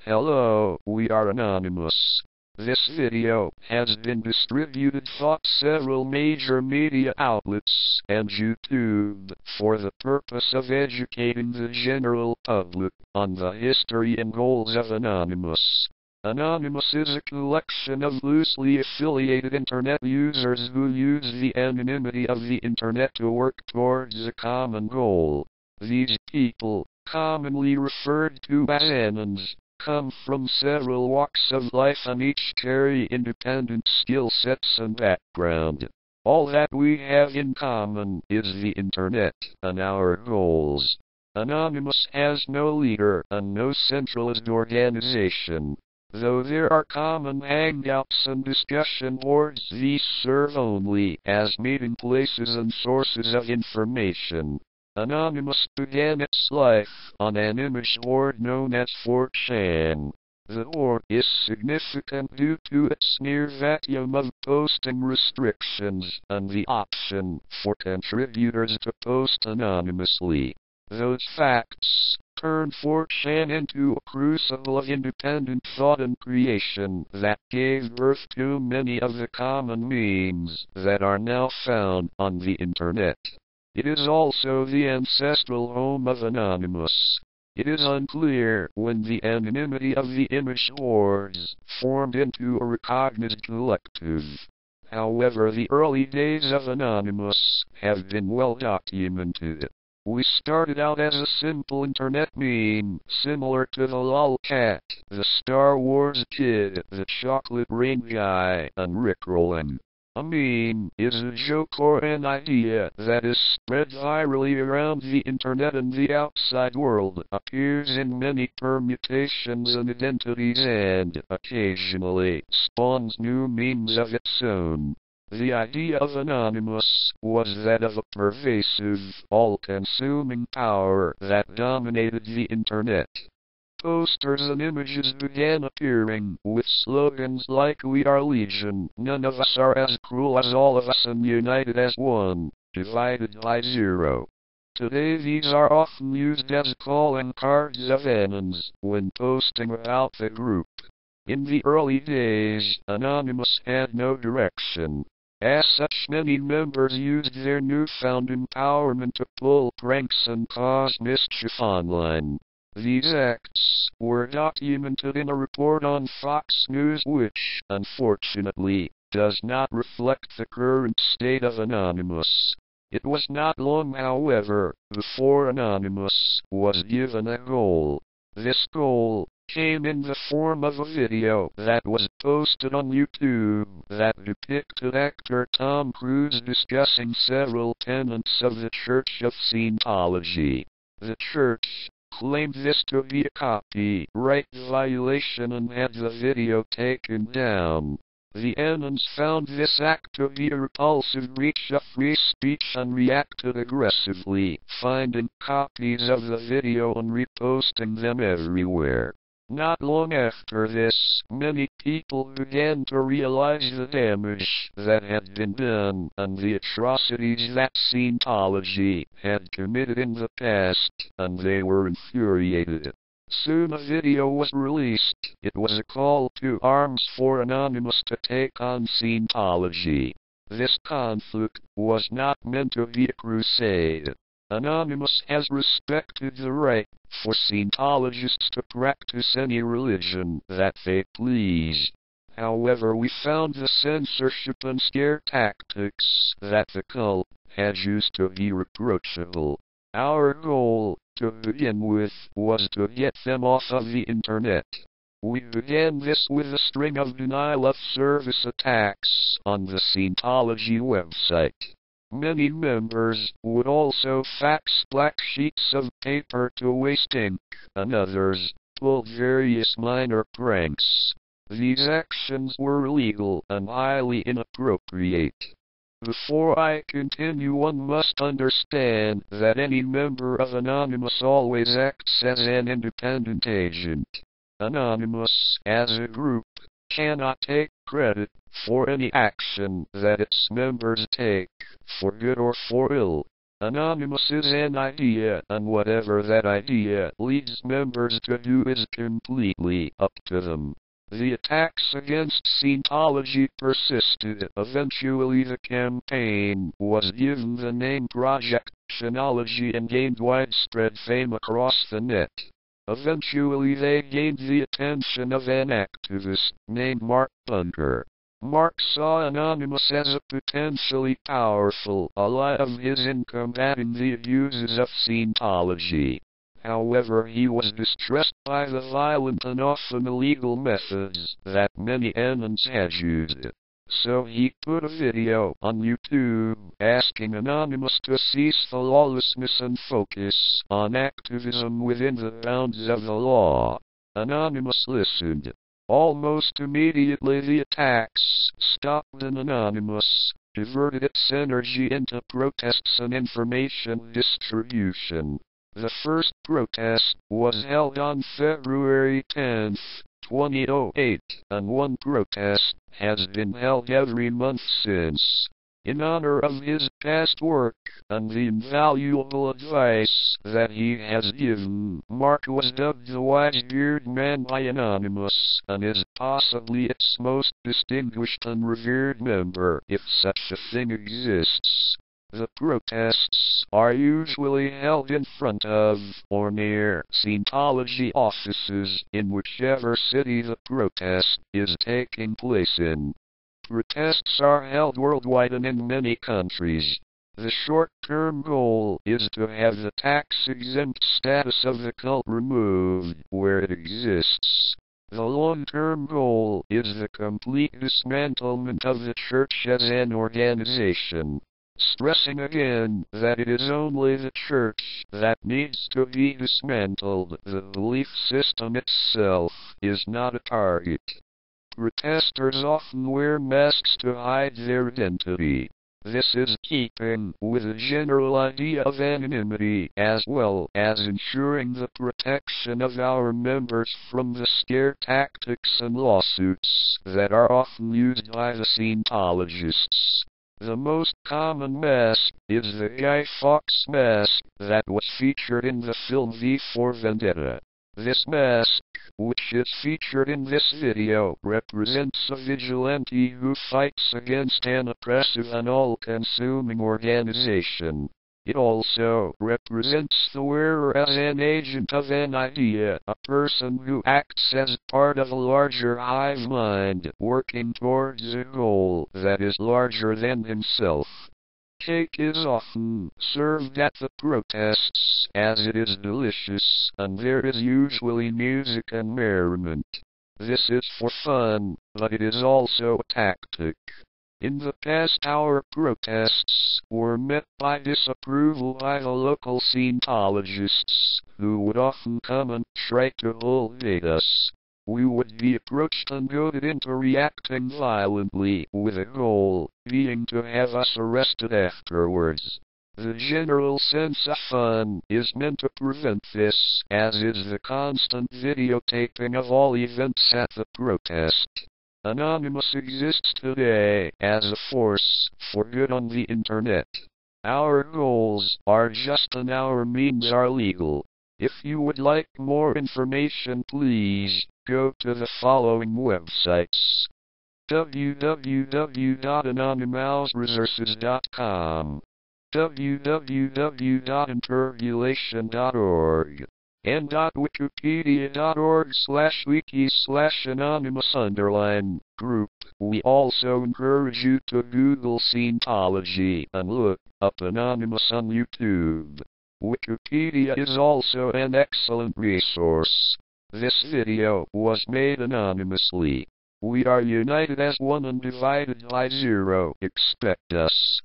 Hello, we are Anonymous. This video has been distributed through several major media outlets and YouTube for the purpose of educating the general public on the history and goals of Anonymous. Anonymous is a collection of loosely affiliated Internet users who use the anonymity of the Internet to work towards a common goal. These people, commonly referred to as Anons, come from several walks of life and each carry independent skill sets and background. All that we have in common is the Internet and our goals. Anonymous has no leader and no centralized organization. Though there are common hangouts and discussion boards, these serve only as meeting places and sources of information. Anonymous began its life on an image board known as 4chan. The board is significant due to its near vacuum of posting restrictions and the option for contributors to post anonymously. Those facts turned 4chan into a crucible of independent thought and creation that gave birth to many of the common memes that are now found on the Internet. It is also the ancestral home of Anonymous. It is unclear when the anonymity of the image boards formed into a recognized collective. However, the early days of Anonymous have been well documented. We started out as a simple Internet meme, similar to the Lolcat, the Star Wars Kid, the Chocolate Rain Guy, and Rickrolling. A meme is a joke or an idea that is spread virally around the Internet and the outside world, appears in many permutations and identities, and occasionally spawns new memes of its own. The idea of Anonymous was that of a pervasive, all-consuming power that dominated the Internet. Posters and images began appearing with slogans like "We are Legion," "None of us are as cruel as all of us," and "United as one, divided by zero." Today these are often used as calling cards of Anons when posting about the group. In the early days, Anonymous had no direction. As such, many members used their newfound empowerment to pull pranks and cause mischief online. These acts were documented in a report on Fox News which, unfortunately, does not reflect the current state of Anonymous. It was not long, however, before Anonymous was given a goal. This goal came in the form of a video that was posted on YouTube that depicted actor Tom Cruise discussing several tenets of the Church of Scientology. The church claimed this to be a copyright violation and had the video taken down. The Anons found this act to be a repulsive breach of free speech and reacted aggressively, finding copies of the video and reposting them everywhere. Not long after this, many people began to realize the damage that had been done and the atrocities that Scientology had committed in the past, and they were infuriated. Soon a video was released. It was a call to arms for Anonymous to take on Scientology. This conflict was not meant to be a crusade. Anonymous has respected the right for Scientologists to practice any religion that they please. However, we found the censorship and scare tactics that the cult had used to be reproachable. Our goal, to begin with, was to get them off of the Internet. We began this with a string of denial-of-service attacks on the Scientology website. Many members would also fax black sheets of paper to waste ink, and others pulled various minor pranks. These actions were illegal and highly inappropriate. Before I continue, one must understand that any member of Anonymous always acts as an independent agent. Anonymous, as a group, cannot take credit for any action that its members take, for good or for ill. Anonymous is an idea, and whatever that idea leads members to do is completely up to them. The attacks against Scientology persisted. Eventually the campaign was given the name Project Scientology and gained widespread fame across the net. Eventually they gained the attention of an activist named Mark Bunker. Mark saw Anonymous as a potentially powerful ally of his in combating the abuses of Scientology. However, he was distressed by the violent and often illegal methods that many Anons had used. So he put a video on YouTube asking Anonymous to cease the lawlessness and focus on activism within the bounds of the law. Anonymous listened. Almost immediately the attacks stopped and Anonymous diverted its energy into protests and information distribution. The first protest was held on February 10, 2008, and one protest has been held every month since. In honor of his past work and the invaluable advice that he has given, Mark was dubbed the Wise-Beard Man by Anonymous, and is possibly its most distinguished and revered member, if such a thing exists. The protests are usually held in front of or near Scientology offices in whichever city the protest is taking place in. Protests are held worldwide and in many countries. The short-term goal is to have the tax-exempt status of the cult removed where it exists. The long-term goal is the complete dismantlement of the church as an organization. Stressing again that it is only the church that needs to be dismantled, the belief system itself is not a target. Protesters often wear masks to hide their identity. This is keeping with the general idea of anonymity, as well as ensuring the protection of our members from the scare tactics and lawsuits that are often used by the Scientologists. The most common mask is the Guy Fawkes mask that was featured in the film V for Vendetta. This mask, which is featured in this video, represents a vigilante who fights against an oppressive and all-consuming organization. It also represents the wearer as an agent of an idea, a person who acts as part of a larger hive mind, working towards a goal that is larger than himself. Cake is often served at the protests, as it is delicious, and there is usually music and merriment. This is for fun, but it is also a tactic. In the past, our protests were met by disapproval by the local Scientologists, who would often come and try to hold us. We would be approached and goaded into reacting violently, with a goal being to have us arrested afterwards. The general sense of fun is meant to prevent this, as is the constant videotaping of all events at the protest. Anonymous exists today as a force for good on the internet. Our goals are just and our means are legal. If you would like more information, please go to the following websites: www.anonymousresources.com, www.interpolation.org, and .wikipedia.org/wiki/anonymous_group. We also encourage you to Google Scientology and look up Anonymous on YouTube. Wikipedia is also an excellent resource. This video was made anonymously. We are united as one and divided by zero. Expect us.